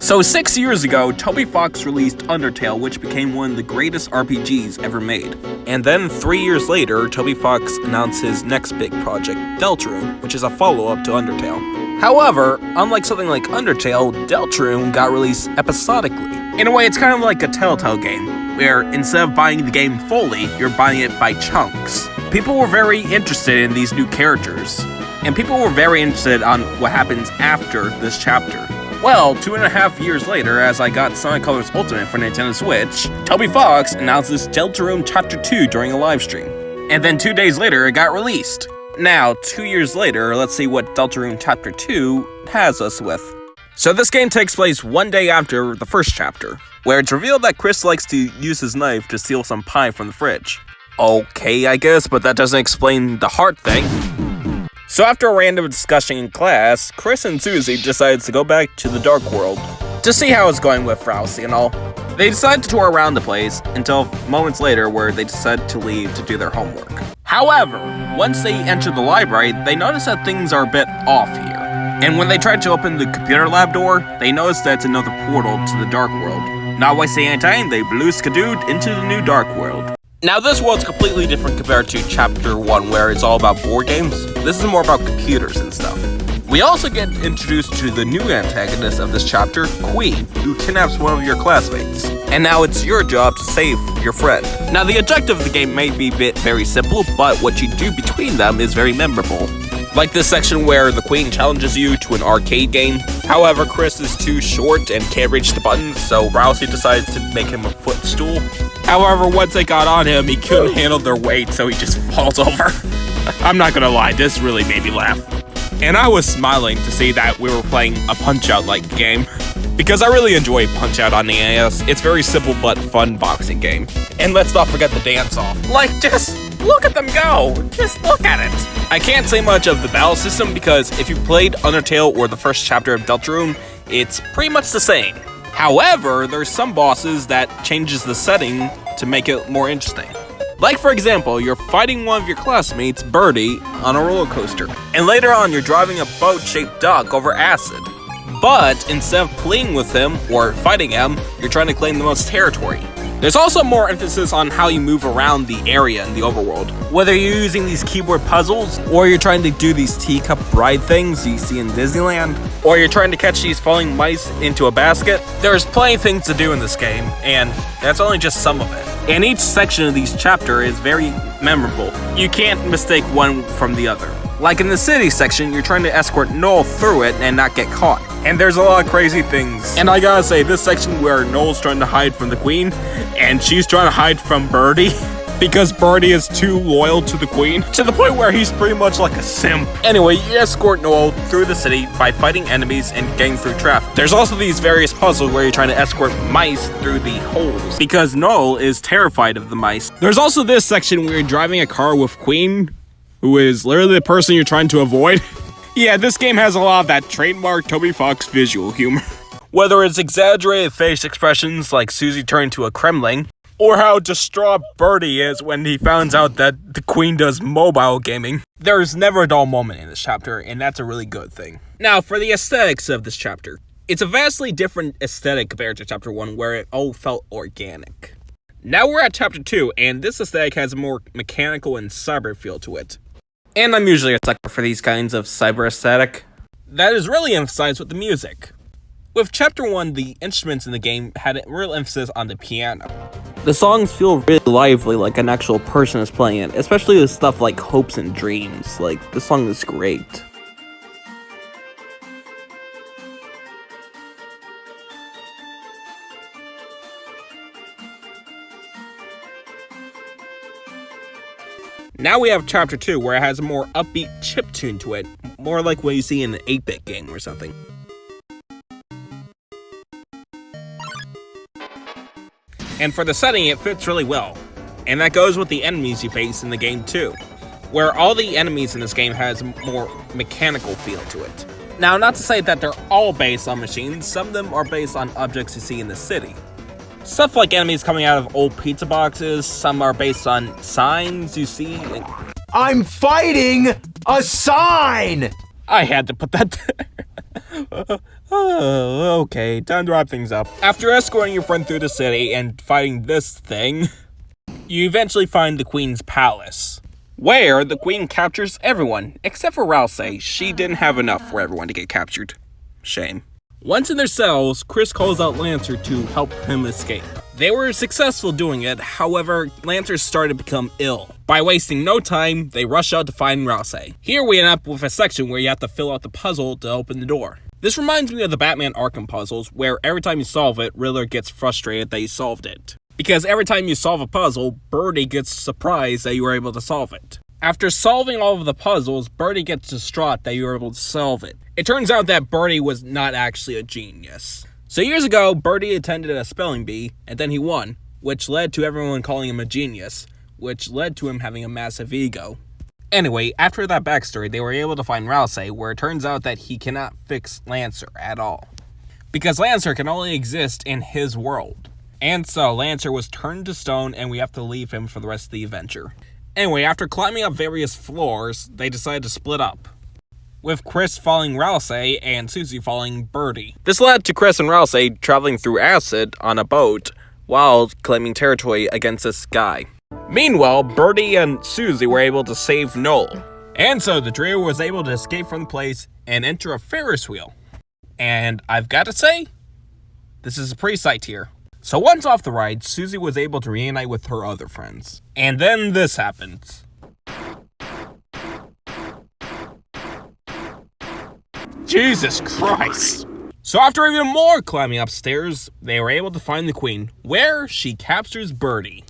So 6 years ago, Toby Fox released Undertale, which became one of the greatest RPGs ever made. And then 3 years later, Toby Fox announced his next big project, Deltarune, which is a follow-up to Undertale. However, unlike something like Undertale, Deltarune got released episodically. In a way, it's kind of like a Telltale game, where instead of buying the game fully, you're buying it by chunks. People were very interested in these new characters, and people were very interested on what happens after this chapter. Well, 2.5 years later, as I got Sonic Colors Ultimate for Nintendo Switch, Toby Fox announces Deltarune Chapter 2 during a livestream. And then 2 days later, it got released. Now, 2 years later, let's see what Deltarune Chapter 2 has us with. So this game takes place one day after the first chapter, where it's revealed that Chris likes to use his knife to steal some pie from the fridge. Okay, I guess, but that doesn't explain the heart thing. So after a random discussion in class, Chris and Susie decides to go back to the Dark World to see how it's going with Rousey and all. They decide to tour around the place until moments later where they decide to leave to do their homework. However, once they enter the library, they notice that things are a bit off here. And when they try to open the computer lab door, they notice that it's another portal to the Dark World. Not wasting any time, they blew Skadoot into the new Dark World. Now this world's completely different compared to Chapter 1 where it's all about board games. This is more about computers and stuff. We also get introduced to the new antagonist of this chapter, Queen, who kidnaps one of your classmates. And now it's your job to save your friend. Now the objective of the game may be very simple, but what you do between them is very memorable. Like this section where the Queen challenges you to an arcade game. However, Chris is too short and can't reach the buttons, so Rousey decides to make him a footstool. However, once they got on him, he couldn't handle their weight, so he just falls over. I'm not gonna lie, this really made me laugh. And I was smiling to see that we were playing a Punch-Out-like game, because I really enjoy Punch-Out on the NES. It's very simple but fun boxing game. And let's not forget the dance-off. Like, just look at them go! Just look at it! I can't say much of the battle system because if you played Undertale or the first chapter of Deltarune, it's pretty much the same. However, there's some bosses that changes the setting to make it more interesting. Like for example, you're fighting one of your classmates, Birdie, on a roller coaster. And later on, you're driving a boat-shaped duck over acid. But instead of playing with him or fighting him, you're trying to claim the most territory. There's also more emphasis on how you move around the area in the overworld. Whether you're using these keyboard puzzles, or you're trying to do these teacup ride things you see in Disneyland, or you're trying to catch these falling mice into a basket, there's plenty of things to do in this game, and that's only just some of it. And each section of these chapters is very memorable. You can't mistake one from the other. Like in the city section, you're trying to escort Noel through it and not get caught. And there's a lot of crazy things. And I gotta say, this section where Noel's trying to hide from the Queen, and she's trying to hide from Birdie, because Birdie is too loyal to the Queen, to the point where he's pretty much like a simp. Anyway, you escort Noel through the city by fighting enemies and getting through traffic. There's also these various puzzles where you're trying to escort mice through the holes, because Noel is terrified of the mice. There's also this section where you're driving a car with Queen, who is literally the person you're trying to avoid. Yeah, this game has a lot of that trademark Toby Fox visual humor. Whether it's exaggerated face expressions like Susie turned to a Kremling, or how distraught Birdie is when he finds out that the Queen does mobile gaming. There's never a dull moment in this chapter, and that's a really good thing. Now, for the aesthetics of this chapter. It's a vastly different aesthetic compared to Chapter 1, where it all felt organic. Now we're at Chapter 2, and this aesthetic has a more mechanical and cyber feel to it. And I'm usually a sucker for these kinds of cyber aesthetic. That is really emphasized with the music. With Chapter 1, the instruments in the game had a real emphasis on the piano. The songs feel really lively, like an actual person is playing it, especially with stuff like Hopes and Dreams. Like, the song is great. Now we have Chapter 2, where it has a more upbeat chiptune to it, more like what you see in an 8-bit game or something. And for the setting, it fits really well. And that goes with the enemies you face in the game too, where all the enemies in this game has a more mechanical feel to it. Now, not to say that they're all based on machines, some of them are based on objects you see in the city. Stuff like enemies coming out of old pizza boxes, some are based on signs you see. I'm fighting a sign! I had to put that there. Okay, time to wrap things up. After escorting your friend through the city and fighting this thing, you eventually find the Queen's palace, where the Queen captures everyone, except for Rousey. She didn't have enough for everyone to get captured. Shame. Once in their cells, Chris calls out Lancer to help him escape. They were successful doing it, however, Lancer started to become ill. By wasting no time, they rush out to find Rousey. Here we end up with a section where you have to fill out the puzzle to open the door. This reminds me of the Batman Arkham puzzles, where every time you solve it, Riddler gets frustrated that you solved it. Because every time you solve a puzzle, Birdie gets surprised that you were able to solve it. After solving all of the puzzles, Birdie gets distraught that you were able to solve it. It turns out that Birdie was not actually a genius. So years ago, Birdie attended a spelling bee, and then he won, which led to everyone calling him a genius, which led to him having a massive ego. Anyway, after that backstory, they were able to find Rousey, where it turns out that he cannot fix Lancer at all. Because Lancer can only exist in his world. And so, Lancer was turned to stone, and we have to leave him for the rest of the adventure. Anyway, after climbing up various floors, they decided to split up, with Chris following Rousey and Susie following Birdie. This led to Chris and Rousey traveling through acid on a boat while claiming territory against this guy. Meanwhile, Birdie and Susie were able to save Noel. And so the trio was able to escape from the place and enter a Ferris wheel. And I've got to say, this is a pretty sight here. So once off the ride, Susie was able to reunite with her other friends. And then this happens. Jesus Christ! So after even more climbing upstairs, they were able to find the Queen, where she captures Birdie.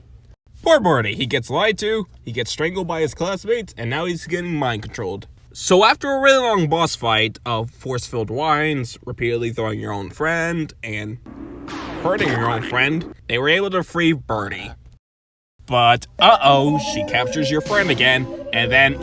Poor Birdie, he gets lied to, he gets strangled by his classmates, and now he's getting mind controlled. So after a really long boss fight of force-filled wines, repeatedly throwing your own friend, and hurting your own friend, they were able to free Birdie. But, she captures your friend again, and then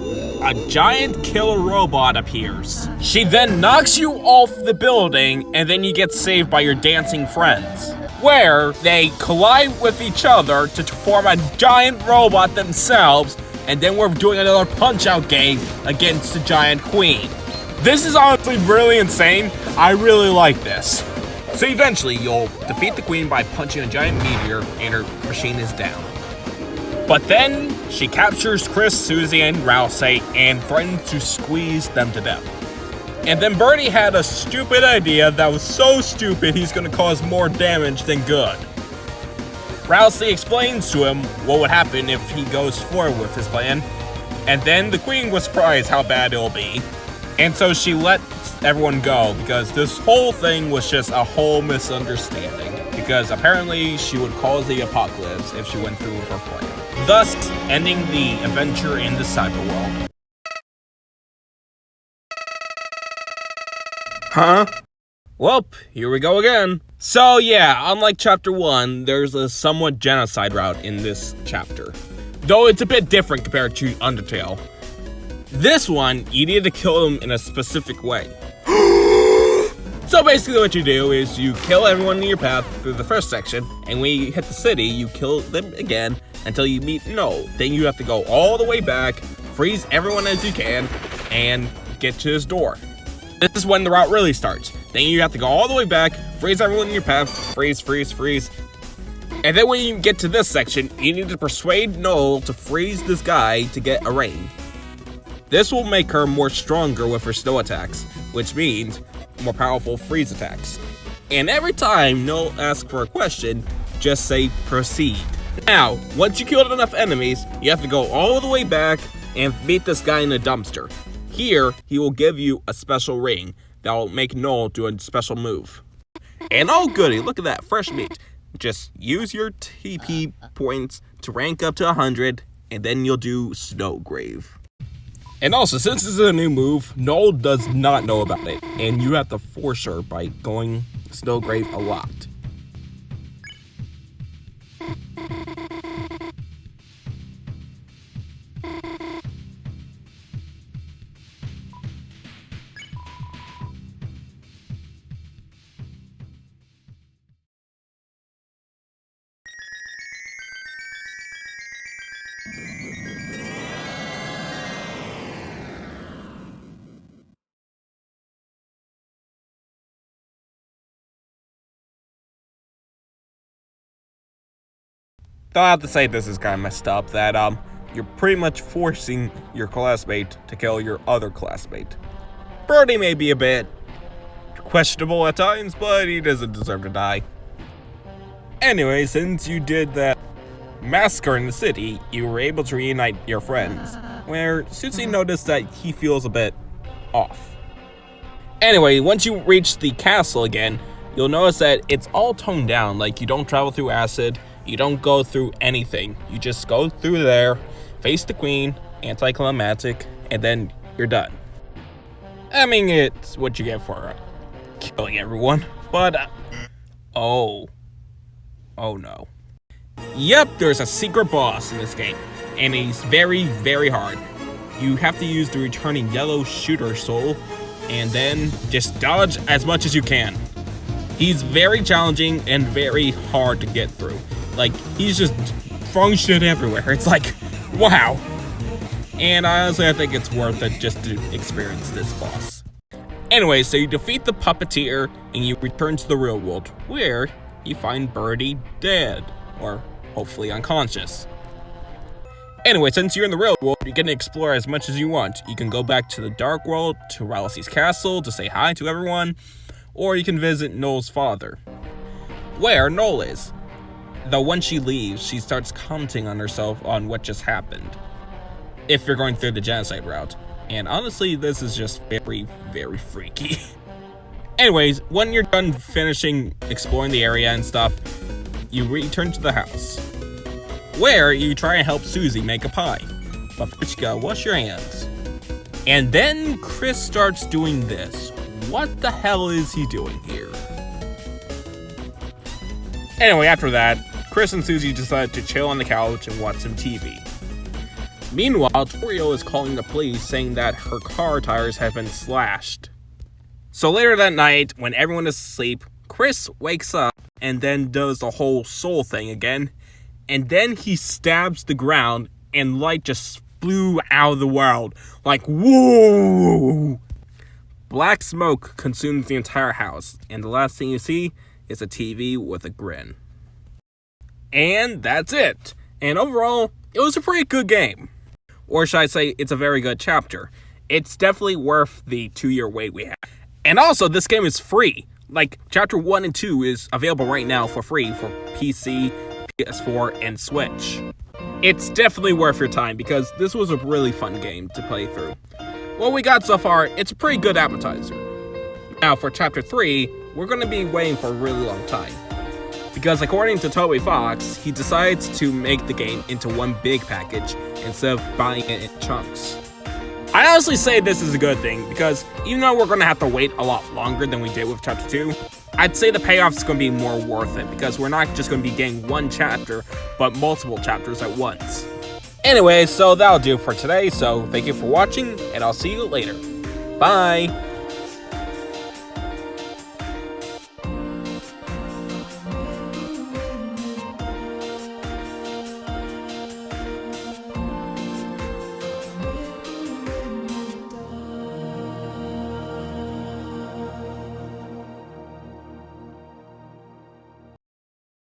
a giant killer robot appears. She then knocks you off the building, and then you get saved by your dancing friends, where they collide with each other to form a giant robot themselves, and then we're doing another Punch-Out game against the giant Queen. This is honestly really insane. I really like this. So eventually, you'll defeat the Queen by punching a giant meteor, and her machine is down. But then, she captures Chris, Susie, and Rousey, and threatens to squeeze them to death. And then Birdie had a stupid idea that was so stupid he's gonna cause more damage than good. Rousey explains to him what would happen if he goes forward with his plan, and then the Queen was surprised how bad it'll be. And so she lets everyone go, because this whole thing was just a whole misunderstanding. Because apparently she would cause the apocalypse if she went through with her plan, thus ending the adventure in the cyberworld. Huh? Well, here we go again. So yeah, unlike chapter 1, there's a somewhat genocide route in this chapter. Though it's a bit different compared to Undertale. This one, you need to kill them in a specific way. So basically what you do is you kill everyone in your path through the first section, and when you hit the city, you kill them again until you meet Noel. Then you have to go all the way back, freeze everyone as you can, and get to his door. This is when the route really starts. Then you have to go all the way back, freeze everyone in your path, freeze. And then when you get to this section, you need to persuade Noel to freeze this guy to get a ring. This will make her more stronger with her snow attacks, which means more powerful freeze attacks. And every time Noel asks for a question, just say proceed. Now, once you killed enough enemies, you have to go all the way back and meet this guy in a dumpster. Here, he will give you a special ring that will make Noel do a special move. And oh goody, look at that, fresh meat. Just use your TP points to rank up to 100, and then you'll do Snowgrave. And also, since this is a new move, Noel does not know about it, and you have to force her by going Snowgrave a lot. Though I have to say this is kind of messed up, that you're pretty much forcing your classmate to kill your other classmate. Birdie may be a bit questionable at times, but he doesn't deserve to die. Anyway, since you did that massacre in the city, you were able to reunite your friends, where Susie noticed that he feels a bit off. Anyway, once you reach the castle again, you'll notice that it's all toned down, like you don't travel through acid, you don't go through anything. You just go through there, face the queen, anticlimactic, and then you're done. I mean, it's what you get for killing everyone, but oh no. Yep, there's a secret boss in this game, and he's very, very hard. You have to use the returning yellow shooter soul, and then just dodge as much as you can. He's very challenging and very hard to get through. Like, he's just throwing shit everywhere. It's like, wow. And honestly, I think it's worth it just to experience this boss. Anyway, so you defeat the puppeteer, and you return to the real world, where you find Birdie dead, or hopefully unconscious. Anyway, since you're in the real world, you can explore as much as you want. You can go back to the Dark World, to Ralsei's castle, to say hi to everyone, or you can visit Noel's father. Where Noel is. Though when she leaves, she starts commenting on herself on what just happened. If you're going through the genocide route. And honestly, this is just very, very freaky. Anyways, when you're done finishing exploring the area and stuff, you return to the house, where you try and help Susie make a pie. But first you gotta wash your hands. And then Chris starts doing this. What the hell is he doing here? Anyway, after that, Chris and Susie decide to chill on the couch and watch some TV. Meanwhile, Toriel is calling the police saying that her car tires have been slashed. So later that night, when everyone is asleep, Chris wakes up and then does the whole soul thing again. And then he stabs the ground and light just flew out of the world. Like, whoa! Black smoke consumes the entire house, and the last thing you see is a TV with a grin. And that's it. And overall, it was a pretty good game. Or should I say, it's a very good chapter. It's definitely worth the 2-year wait we have. And also, this game is free. Like, Chapter 1 and 2 is available right now for free for PC, PS4, and Switch. It's definitely worth your time because this was a really fun game to play through. What we got so far, it's a pretty good appetizer. Now, for Chapter 3, we're going to be waiting for a really long time. Because according to Toby Fox, he decides to make the game into one big package instead of buying it in chunks. I honestly say this is a good thing, because even though we're going to have to wait a lot longer than we did with Chapter 2, I'd say the payoff is going to be more worth it, because we're not just going to be getting one chapter, but multiple chapters at once. Anyway, so that'll do for today, so thank you for watching, and I'll see you later. Bye!